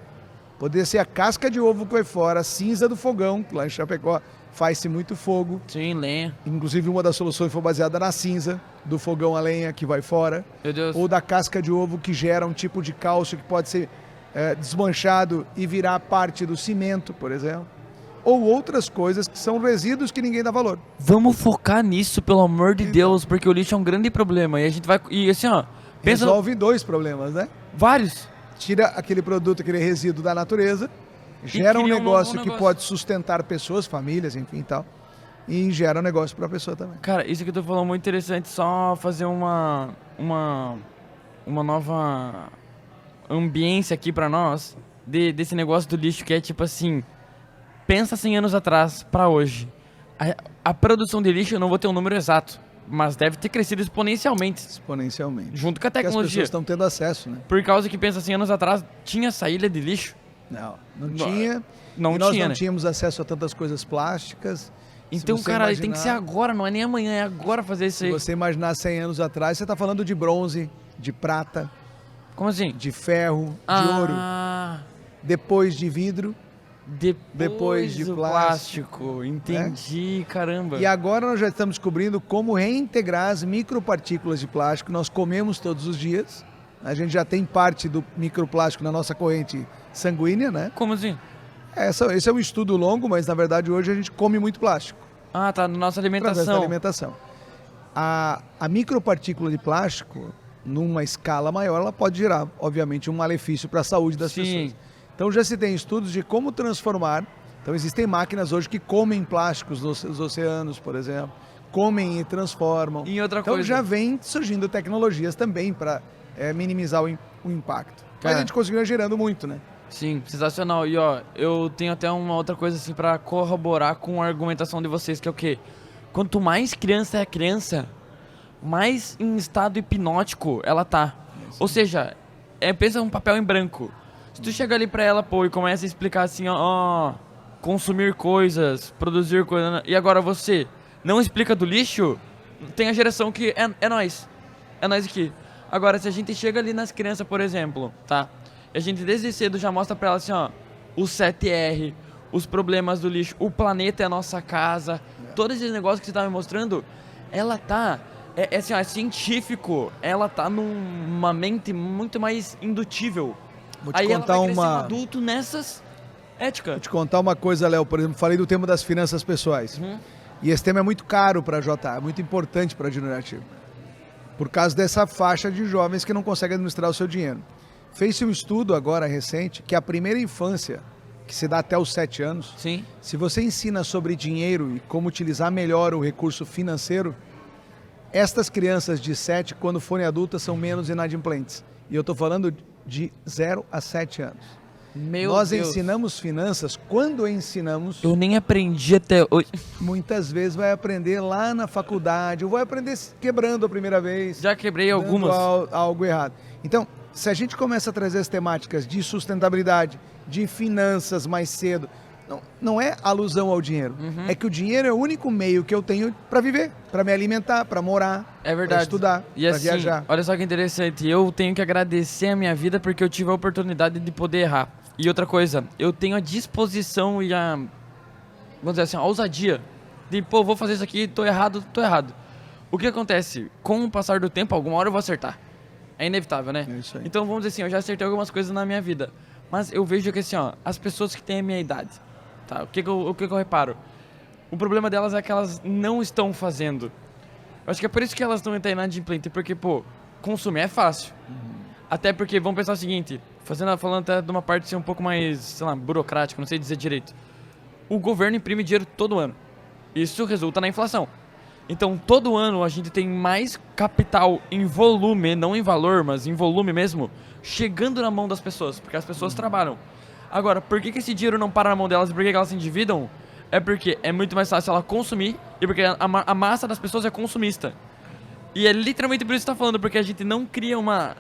poderia ser a casca de ovo que vai fora, a cinza do fogão, lá em Chapecó faz-se muito fogo. Sim, lenha. Inclusive uma das soluções foi baseada na cinza do fogão a lenha que vai fora. Meu Deus. Ou da casca de ovo que gera um tipo de cálcio que pode ser desmanchado e virar parte do cimento, por exemplo. Ou outras coisas que são resíduos que ninguém dá valor. Vamos focar nisso, pelo amor de Deus, porque o lixo é um grande problema. E a gente vai... E assim, ó... Pensa resolve 2 problemas, né? Vários. Tira aquele produto, aquele resíduo da natureza, gera um negócio que pode sustentar pessoas, famílias, enfim e tal. E gera um negócio para a pessoa também. Cara, isso que tu falou é muito interessante. Só fazer uma nova ambiência aqui para nós desse negócio do lixo que é tipo assim... Pensa 100 anos atrás para hoje. A produção de lixo, eu não vou ter um número exato, mas deve ter crescido exponencialmente. Exponencialmente. Junto com a tecnologia. Porque as pessoas estão tendo acesso, né? Por causa que, pensa 100 anos atrás, tinha saída de lixo? Não tinha. Não e nós tinha, não né? tínhamos acesso a tantas coisas plásticas. Então, cara, tem que ser agora, não é nem amanhã, é agora fazer isso aí. Se você imaginar 100 anos atrás, você está falando de bronze, de prata. Como assim? De ferro, de ouro. Depois de vidro. Depois de plástico. Entendi, caramba. E agora nós já estamos descobrindo como reintegrar as micropartículas de plástico que nós comemos todos os dias A gente já tem parte do microplástico na nossa corrente sanguínea, né? Como assim? Esse é um estudo longo, mas na verdade hoje a gente come muito plástico. Ah, tá, na nossa Através da alimentação. alimentação. A micropartícula de plástico, numa escala maior, ela pode gerar, obviamente, um malefício para a saúde das Sim. pessoas. Então já se tem estudos de como transformar. Então existem máquinas hoje que comem plásticos nos oceanos, por exemplo. Comem e transformam. E outra Então coisa. já vem surgindo tecnologias também para minimizar o impacto. Mas Cara. a gente continua gerando muito, né? Sim, sensacional. E ó, eu tenho até uma outra coisa assim pra corroborar com a argumentação de vocês, que é o quê? Quanto mais criança é a criança, mais em estado hipnótico ela tá. Ou seja, pensa um papel em branco. Se tu chega ali pra ela, pô, e começa a explicar assim, ó, consumir coisas, produzir coisas, e agora você não explica do lixo, tem a geração que é nós. É nós aqui. Agora, se a gente chega ali nas crianças, por exemplo, tá? E a gente desde cedo já mostra pra elas assim, ó, o 7R, os problemas do lixo, o planeta é a nossa casa, todos esses negócios que você tá me mostrando, ela tá, assim, ó, é científico, ela tá numa mente muito mais indutível. Vou te Aí ela contar vai crescer um uma... adulto nessas ética. Vou te contar uma coisa, Léo. Por exemplo, falei do tema das finanças pessoais. E esse tema é muito caro para a JA, é muito importante para a Generativo. Por causa dessa faixa de jovens que não conseguem administrar o seu dinheiro. Fez-se um estudo agora recente que a primeira infância, que se dá até os 7 anos, Sim. se você ensina sobre dinheiro e como utilizar melhor o recurso financeiro, estas crianças de 7, quando forem adultas, são menos inadimplentes. E eu estou falando de 0 a 7 anos. Nós Deus. ensinamos finanças, quando ensinamos, Eu nem aprendi até hoje. muitas vezes vai aprender lá na faculdade, ou vai aprender quebrando a primeira vez. Já quebrei dando algumas. algo errado. Então, se a gente começa a trazer as temáticas de sustentabilidade, de finanças mais cedo, não é alusão ao dinheiro. É que o dinheiro é o único meio que eu tenho para viver, para me alimentar, para morar, É verdade. para estudar, E para assim, viajar. olha só que interessante. Eu tenho que agradecer a minha vida porque eu tive a oportunidade de poder errar. E outra coisa, eu tenho a disposição e a, vamos dizer assim, a ousadia de, pô, vou fazer isso aqui, tô errado, tô errado. O que acontece? Com o passar do tempo, alguma hora eu vou acertar. É inevitável, né? É isso aí. Então vamos dizer assim, eu já acertei algumas coisas na minha vida. Mas eu vejo que assim, ó, as pessoas que têm a minha idade, tá? O que eu reparo? O problema delas é que elas não estão fazendo. Eu acho que é por isso que elas estão inadimplentes, porque, pô, consumir é fácil. Até porque, vamos pensar o seguinte, falando até de uma parte assim, um pouco mais, sei lá, burocrática, não sei dizer direito. O governo imprime dinheiro todo ano. Isso resulta na inflação. Então, todo ano a gente tem mais capital em volume, não em valor, mas em volume mesmo, chegando na mão das pessoas, porque as pessoas trabalham. Agora, por que esse dinheiro não para na mão delas e por que elas se endividam? É porque é muito mais fácil ela consumir e porque a massa das pessoas é consumista. E é literalmente por isso que você está falando, porque a gente não cria uma...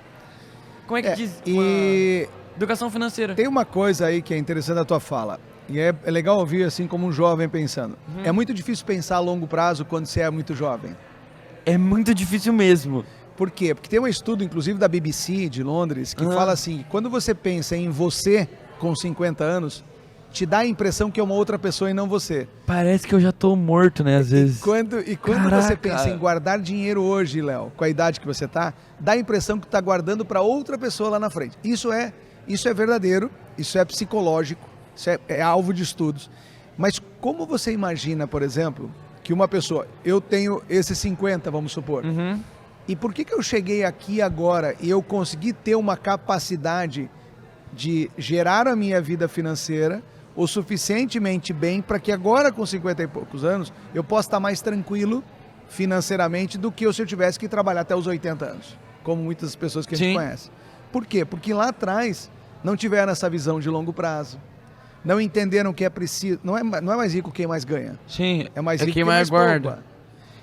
Como é que diz? E Educação financeira. tem uma coisa aí que é interessante da tua fala. E é legal ouvir assim como um jovem pensando. É muito difícil pensar a longo prazo quando você é muito jovem. É muito difícil mesmo. Por quê? Porque tem um estudo, inclusive da BBC de Londres, que fala assim, quando você pensa em você com 50 anos, te dá a impressão que é uma outra pessoa e não você. Parece que eu já tô morto, né, às vezes. Quando Caraca. você pensa em guardar dinheiro hoje, Léo, com a idade que você tá, dá a impressão que tá guardando para outra pessoa lá na frente. Isso é verdadeiro, isso é psicológico, isso é alvo de estudos. Mas como você imagina, por exemplo, que uma pessoa, eu tenho esses 50, vamos supor, e por que eu cheguei aqui agora e eu consegui ter uma capacidade de gerar a minha vida financeira o suficientemente bem para que agora, com 50 e poucos anos, eu possa estar mais tranquilo financeiramente do que se eu tivesse que trabalhar até os 80 anos, como muitas pessoas que a gente conhece. Por quê? Porque lá atrás não tiveram essa visão de longo prazo. Não entenderam que é preciso... Não é mais rico quem mais ganha. Sim, É mais é rico quem mais guarda. poupa.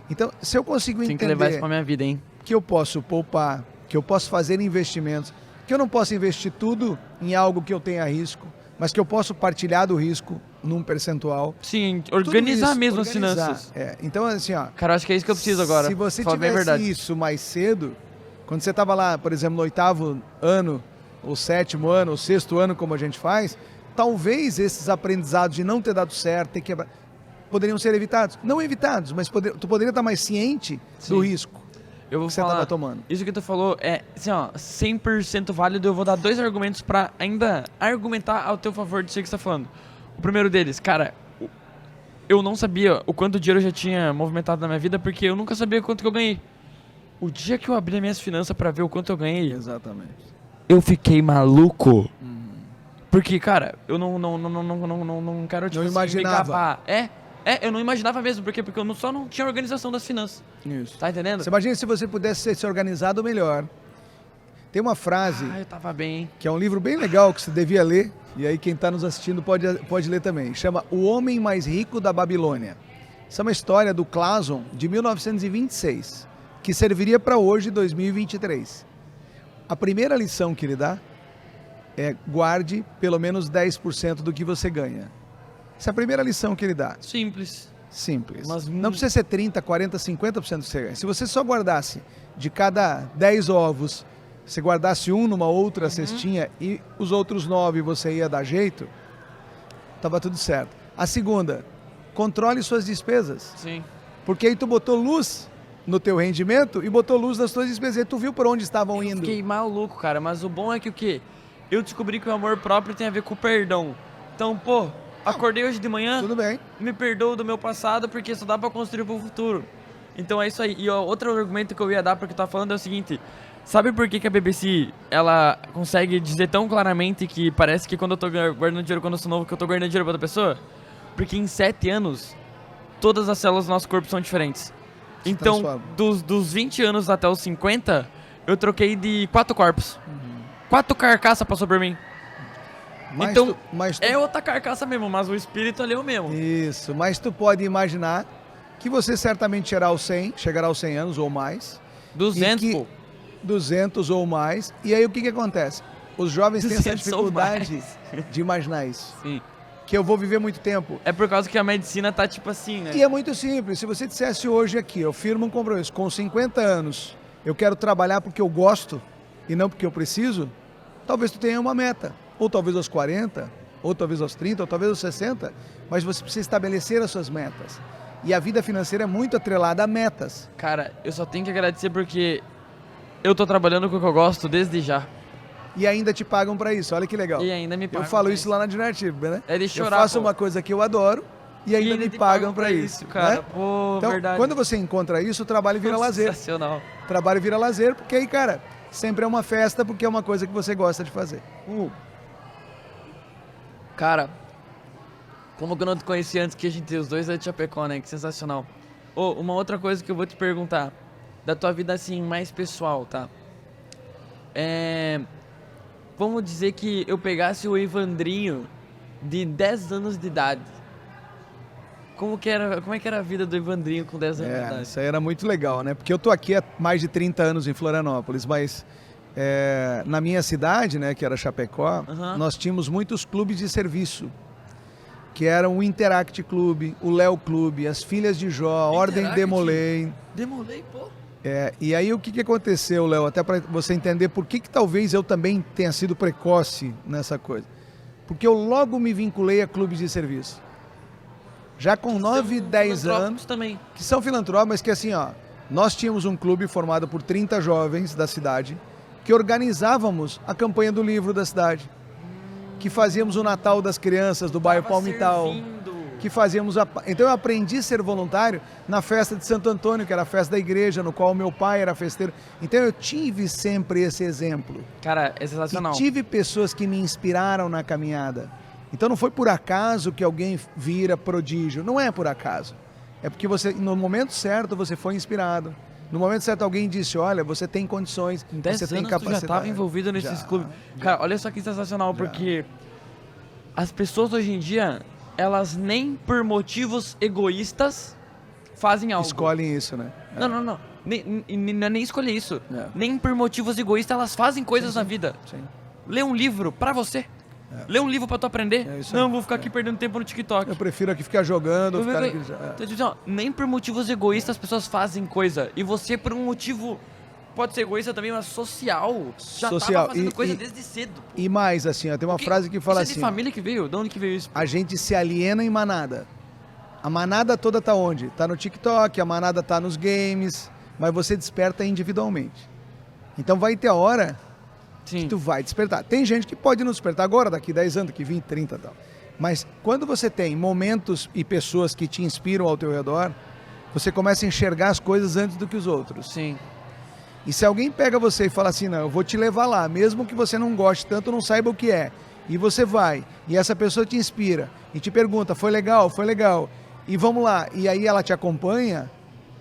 Então, se eu consigo Tem que levar isso entender pra minha vida, hein? que eu posso poupar, que eu posso fazer investimentos, que eu não posso investir tudo em algo que eu tenha risco, mas que eu posso partilhar do risco num percentual. Sim, Tudo organizar isso, mesmo organizar. as finanças. Então, assim, ó... Cara, eu acho que é isso que eu preciso agora. Se você falar bem a tivesse verdade. isso mais cedo, quando você estava lá, por exemplo, no 8º ano, ou 7º ano, ou 6º ano, como a gente faz, talvez esses aprendizados de não ter dado certo, ter quebrado, poderiam ser evitados. Não evitados, mas tu poderia estar mais ciente do risco. Eu vou que você falar, tava tomando. isso que tu falou é, assim, ó, 100% válido. Eu vou dar 2 argumentos pra ainda argumentar ao teu favor disso que você tá falando. O primeiro deles, cara, eu não sabia o quanto dinheiro eu já tinha movimentado na minha vida, porque eu nunca sabia quanto que eu ganhei. O dia que eu abri as minhas finanças pra ver o quanto eu ganhei, Exatamente. eu fiquei maluco. Porque, cara, eu não quero, tipo, Não assim, imaginava. me gabar. Eu não imaginava mesmo, porque eu só não tinha organização das finanças. Isso. Tá entendendo? Você imagina se você pudesse ser organizado melhor. Tem uma frase, Ah, eu tava bem. que é um livro bem legal que você devia ler, e aí quem está nos assistindo pode ler também. Chama O Homem Mais Rico da Babilônia. Essa é uma história do Clason, de 1926, que serviria para hoje, 2023. A primeira lição que ele dá é guarde pelo menos 10% do que você ganha. Essa é a primeira lição que ele dá. Simples. Simples. Mas não precisa ser 30, 40, 50% do que você ganha. Se você só guardasse de cada 10 ovos, você guardasse um numa outra cestinha e os outros 9 você ia dar jeito, tava tudo certo. A segunda, controle suas despesas. Sim. Porque aí tu botou luz no teu rendimento e botou luz nas tuas despesas. E tu viu por onde estavam Eu indo. fiquei maluco, cara. Mas o bom é que o quê? Eu descobri que o amor próprio tem a ver com o perdão. Então, pô, acordei hoje de manhã, Tudo bem. me perdoo do meu passado, porque só dá pra construir pro futuro. Então é isso aí. E ó, outro argumento que eu ia dar porque eu tava falando é o seguinte. Sabe por que a BBC, ela consegue dizer tão claramente que parece que quando eu tô guardando dinheiro quando eu sou novo, que eu tô guardando dinheiro pra outra pessoa? Porque em 7 anos, todas as células do nosso corpo são diferentes. Então, transforma. dos 20 anos até os 50, eu troquei de 4 corpos. 4 carcaças passou por mim. Então, é outra carcaça mesmo, mas o espírito ali é o mesmo. Isso, mas tu pode imaginar que você certamente chegará aos 100 anos ou mais. 200, e que, pô. 200 ou mais. E aí o que acontece? Os jovens têm essa 200 ou dificuldade de imaginar isso. Sim. Que eu vou viver muito tempo. É por causa que a medicina tá tipo assim, né? E é muito simples. Se você dissesse hoje aqui, eu firmo um compromisso, com 50 anos, eu quero trabalhar porque eu gosto e não porque eu preciso, talvez tu tenha uma meta. Ou talvez aos 40, ou talvez aos 30, ou talvez aos 60, mas você precisa estabelecer as suas metas. E a vida financeira é muito atrelada a metas. Cara, eu só tenho que agradecer porque eu tô trabalhando com o que eu gosto desde já. E ainda te pagam pra isso, olha que legal. E ainda me pagam. Eu falo pra isso lá na Dinartiba, né? É de chorar, eu faço pô. uma coisa que eu adoro e ainda me te pagam pra isso, cara. né? Pô, Então, verdade. quando você encontra isso, o trabalho vira lazer. Sensacional. O trabalho vira lazer, porque aí, cara, sempre é uma festa, porque é uma coisa que você gosta de fazer. Cara, como que eu não te conheci antes que a gente os dois é de Chapecó, né? Que sensacional. Ô, uma outra coisa que eu vou te perguntar, da tua vida assim, mais pessoal, tá? Vamos dizer que eu pegasse o Evandrinho de 10 anos de idade. Como é que era a vida do Evandrinho com 10 anos de idade? Isso aí era muito legal, né? Porque eu tô aqui há mais de 30 anos em Florianópolis, mas na minha cidade, né, que era Chapecó, nós tínhamos muitos clubes de serviço, que eram o Interact Clube, o Léo Clube, as Filhas de Jó, a Ordem Demolei. Demolei, pô. E aí o que aconteceu, Léo, até para você entender por que talvez eu também tenha sido precoce nessa coisa. Porque eu logo me vinculei a clubes de serviço. Já com 9, 10 anos, também. que são filantrópicos, mas que assim, ó, nós tínhamos um clube formado por 30 jovens da cidade, que organizávamos a campanha do livro da cidade, que fazíamos o Natal das crianças do bairro Palmital, que fazíamos Então eu aprendi a ser voluntário na festa de Santo Antônio, que era a festa da igreja, no qual meu pai era festeiro. Então eu tive sempre esse exemplo. Cara, é sensacional. E tive pessoas que me inspiraram na caminhada. Então não foi por acaso que alguém vira prodígio, não é por acaso. É porque você, no momento certo, você foi inspirado. No momento certo, alguém disse, olha, você tem condições, em 10 você tem anos capacidade. Tu já estava envolvido nesses clubes. Cara, olha só que sensacional, porque as pessoas hoje em dia, elas nem por motivos egoístas fazem algo. Escolhem isso, né? Não. Nem escolher isso. Nem por motivos egoístas elas fazem coisas na vida. Sim. Lê um livro pra você. Lê um livro pra tu aprender. Não, vou ficar aqui perdendo tempo no TikTok. Eu prefiro aqui ficar jogando. Então, tipo, ó, nem por motivos egoístas as pessoas fazem coisa. E você, por um motivo, pode ser egoísta também, mas social. Já tava fazendo coisa desde cedo. Pô. E mais, assim, ó, tem uma frase que fala isso assim... É de família que veio? De onde que veio isso? Pô? A gente se aliena em manada. A manada toda tá onde? Tá no TikTok, a manada tá nos games. mas você desperta individualmente. Então vai ter a hora que tu vai despertar. Tem gente que pode não despertar agora, daqui 10 anos, daqui 20, 30 e tal. Mas quando você tem momentos e pessoas que te inspiram ao teu redor, você começa a enxergar as coisas antes do que os outros. Sim. E se alguém pega você e fala assim, não, eu vou te levar lá, mesmo que você não goste tanto, não saiba o que é, e você vai, e essa pessoa te inspira, e te pergunta, foi legal, e vamos lá, e aí ela te acompanha,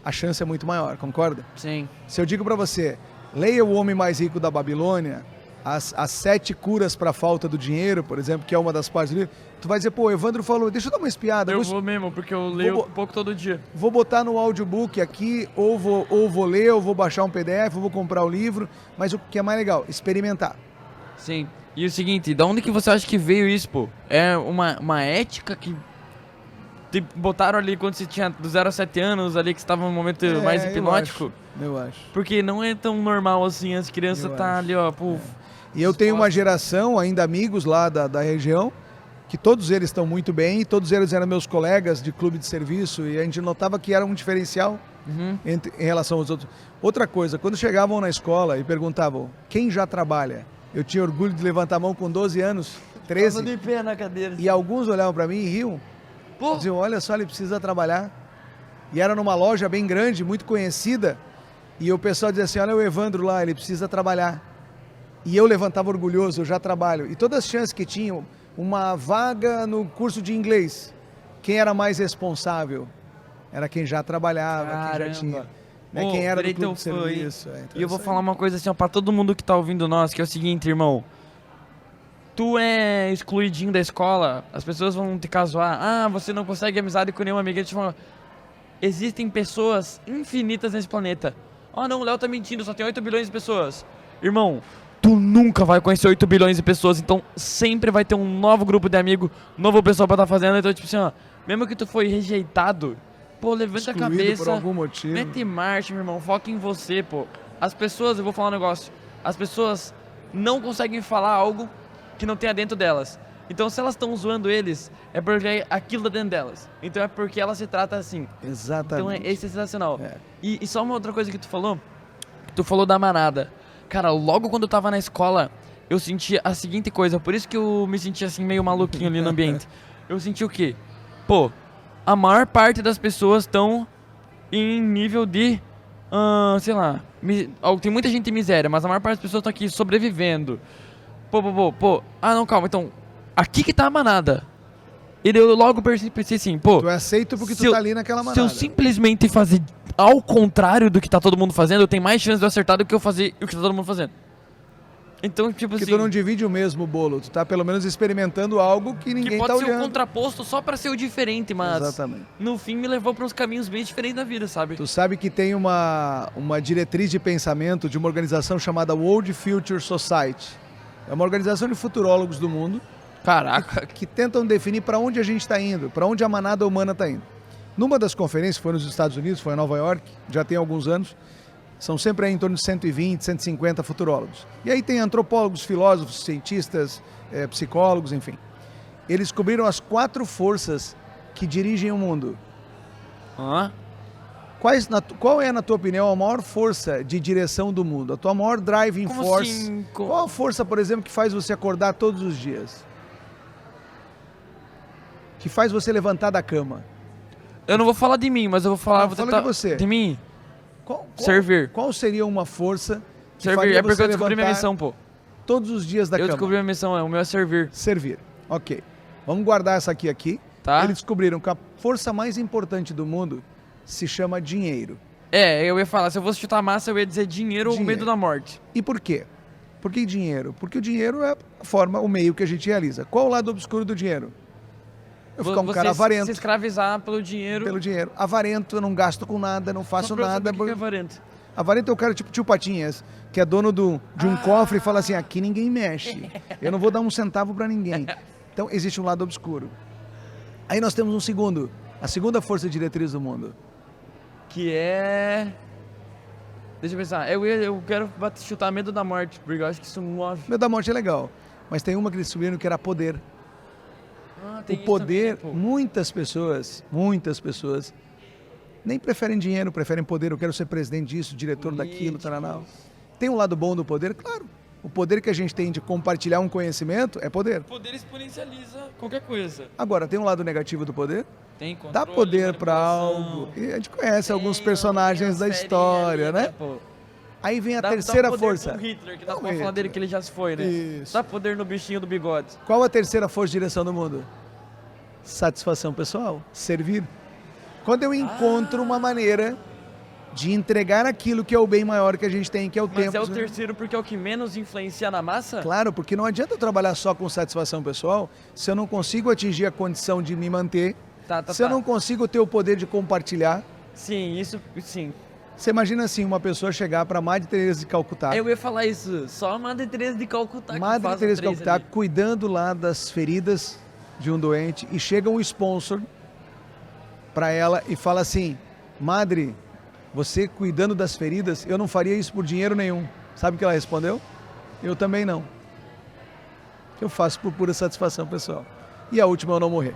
a chance é muito maior, concorda? Sim. Se eu digo pra você, leia O Homem Mais Rico da Babilônia, as 7 curas para a falta do dinheiro, por exemplo, que é uma das partes do livro, tu vai dizer, pô, o Evandro falou, deixa eu dar uma espiada. Eu vou mesmo, porque eu leio um pouco todo dia. Vou botar no audiobook aqui, ou vou ler, ou vou baixar um PDF, ou vou comprar o livro, mas o que é mais legal, experimentar. Sim. E o seguinte, da onde que você acha que veio isso, pô? É uma ética que te botaram ali quando você tinha do 0 a 7 anos, ali que você estava no momento mais hipnótico? Eu acho. Porque não é tão normal assim, as crianças tá ali, ó, pô... E eu tenho uma geração, ainda amigos lá da região, que todos eles estão muito bem, e todos eles eram meus colegas de clube de serviço, e a gente notava que era um diferencial em relação aos outros. Outra coisa, quando chegavam na escola e perguntavam, quem já trabalha? Eu tinha orgulho de levantar a mão com 12 anos, 13, de pé na cadeira. e alguns olhavam para mim e riam. Pô. Diziam, olha só, ele precisa trabalhar. E era numa loja bem grande, muito conhecida, e o pessoal dizia assim, olha o Evandro lá, ele precisa trabalhar. E eu levantava orgulhoso, eu já trabalho. E todas as chances que tinham, uma vaga no curso de inglês, quem era mais responsável? Era quem já trabalhava, quem já tinha. Né? Quem era do clube de serviço. E eu vou falar uma coisa assim, ó, pra todo mundo que tá ouvindo nós, que é o seguinte, irmão. Tu é excluidinho da escola, as pessoas vão te casoar. Ah, você não consegue amizade com nenhuma amiga. Existem pessoas infinitas nesse planeta. Ah, não, o Léo tá mentindo, só tem 8 bilhões de pessoas. Irmão, tu nunca vai conhecer 8 bilhões de pessoas, então sempre vai ter um novo grupo de amigos, novo pessoal pra estar fazendo. Então, tipo assim, ó, mesmo que tu foi rejeitado, pô, levanta a cabeça, por algum motivo. mete marcha, meu irmão, foca em você, pô. As pessoas, eu vou falar um negócio, as pessoas não conseguem falar algo que não tenha dentro delas. Então, se elas estão zoando eles, é porque aquilo tá dentro delas. Então, é porque ela se trata assim. Exatamente. Então, é sensacional. É. E só uma outra coisa que tu falou da manada. Cara, logo quando eu tava na escola, eu senti a seguinte coisa, por isso que eu me senti assim meio maluquinho ali no ambiente. Eu senti o quê? Pô, a maior parte das pessoas estão em nível de, sei lá, tem muita gente em miséria, mas a maior parte das pessoas estão aqui sobrevivendo. Pô, não, calma, então, aqui que tá a manada. E eu logo pensei assim, pô... Tu é aceito porque tu tá ali naquela manada. Se eu simplesmente fazer ao contrário do que tá todo mundo fazendo, eu tenho mais chance de eu acertar do que eu fazer o que tá todo mundo fazendo. Então, tipo porque assim... tu não divide o mesmo bolo, tu tá pelo menos experimentando algo que ninguém tá olhando. Que pode ser o contraposto só pra ser o diferente, mas... Exatamente. No fim me levou pra uns caminhos bem diferentes da vida, sabe? Tu sabe que tem uma diretriz de pensamento de uma organização chamada World Future Society. É uma organização de futurólogos do mundo. Caraca. Que tentam definir para onde a gente está indo, para onde a manada humana está indo. Numa das conferências, foi nos Estados Unidos, foi em Nova York, já tem alguns anos, são sempre aí em torno de 120, 150 futurólogos. E aí tem antropólogos, filósofos, cientistas, psicólogos, enfim. Eles descobriram as 4 forças que dirigem o mundo. Qual é, na tua opinião, a maior força de direção do mundo? A tua maior driving force? Assim? Qual a força, por exemplo, que faz você acordar todos os dias? Que faz você levantar da cama? Eu não vou falar de mim, mas eu vou falar... Não, fala de você. De mim? Servir. Qual seria uma força que servir? É porque eu descobri minha missão, pô. Todos os dias da cama. Eu descobri minha missão, o meu é servir. Servir, ok. Vamos guardar essa aqui. Tá. Eles descobriram que a força mais importante do mundo se chama dinheiro. Eu ia falar, se eu fosse chutar massa, eu ia dizer dinheiro ou medo da morte. E por quê? Por que dinheiro? Porque o dinheiro é a forma, o meio que a gente realiza. Qual o lado obscuro do dinheiro? Eu ficar um cara avarento. Se escravizar pelo dinheiro. Pelo dinheiro. Avarento, eu não gasto com nada, não faço nada. O que é avarento? Avarento é o cara tipo tio Patinhas, que é dono de um cofre e fala assim, aqui ninguém mexe. Eu não vou dar um centavo pra ninguém. Então existe um lado obscuro. Aí nós temos a segunda força diretriz do mundo. Que é... Deixa eu pensar. Eu quero chutar medo da morte, porque eu acho que isso move. Medo da morte é legal. Mas tem uma que eles descobriram que era poder. O poder, também, muitas pessoas Nem preferem dinheiro, preferem poder. Eu quero ser presidente disso, diretor daquilo, taranau. Tem um lado bom do poder? Claro. O poder que a gente tem de compartilhar um conhecimento é poder. O poder exponencializa qualquer coisa. Agora, tem um lado negativo do poder? Tem controle, Dá poder para manipulação. algo. E a gente conhece alguns Tem personagens da umas história, ferinhas ali, né? pô. Aí vem a Dá terceira poder força. pro Hitler, que dá Não, pra falar Hitler. dele que ele já se foi, né? Isso. Dá poder no bichinho do bigode. Qual a terceira força de direção do mundo? Satisfação pessoal, servir. Quando eu encontro uma maneira de entregar aquilo que é o bem maior que a gente tem, que é o tempo. Mas é o terceiro porque é o que menos influencia na massa? Claro, porque não adianta eu trabalhar só com satisfação pessoal se eu não consigo atingir a condição de me manter, se eu não consigo ter o poder de compartilhar. Sim, isso sim. Você imagina assim, uma pessoa chegar para Madre Teresa de Calcutá. Eu ia falar isso, só a Madre Teresa de Calcutá que Madre faz Teresa de o três Calcutá ali. cuidando lá das feridas de um doente e chega um sponsor para ela e fala assim: Madre, você cuidando das feridas, eu não faria isso por dinheiro nenhum. Sabe o que ela respondeu? Eu também não. Eu faço por pura satisfação pessoal. E a última é eu não morrer.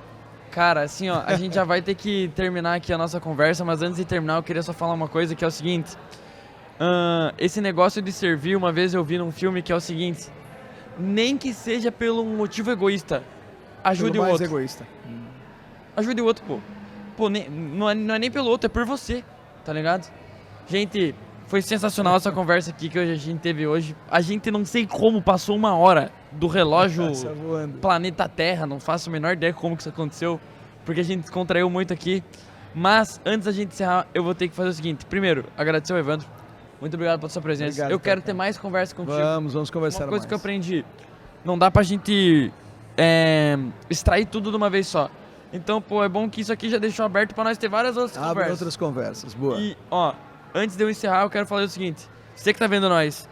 Cara, assim, ó, a gente já vai ter que terminar aqui a nossa conversa, mas antes de terminar eu queria só falar uma coisa, que é o seguinte. Esse negócio de servir, uma vez eu vi num filme que é o seguinte: nem que seja pelo um motivo egoísta, ajude Pelo o mais outro. egoísta. Ajude o outro, pô. Pô, não é nem pelo outro, é por você, tá ligado? Gente, foi sensacional essa conversa aqui que a gente teve hoje. A gente não sei como passou 1 hora do relógio Passa voando. planeta Terra, não faço a menor ideia como que isso aconteceu, porque a gente descontraiu muito aqui. Mas antes da gente encerrar, eu vou ter que fazer o seguinte: primeiro, agradecer ao Evandro. Muito obrigado pela sua presença. Obrigado, eu quero Cacá. ter mais conversa contigo. Vamos conversar Uma coisa mais. que eu aprendi: não dá pra gente extrair tudo de uma vez só. Então, pô, é bom que isso aqui já deixou aberto pra nós ter várias outras Abre conversas. outras conversas. Boa. E, ó, antes de eu encerrar, eu quero falar o seguinte: você que tá vendo nós,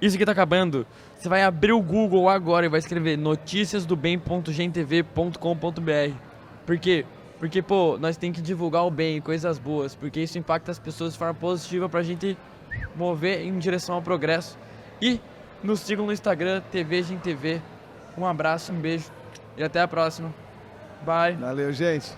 isso aqui tá acabando, você vai abrir o Google agora e vai escrever noticiasdobem.gentv.com.br. Por quê? Porque, pô, nós tem que divulgar o bem, coisas boas, porque isso impacta as pessoas de forma positiva pra gente mover em direção ao progresso. E nos sigam no Instagram, TV GenTV. Um abraço, um beijo e até a próxima. Bye. Valeu, gente.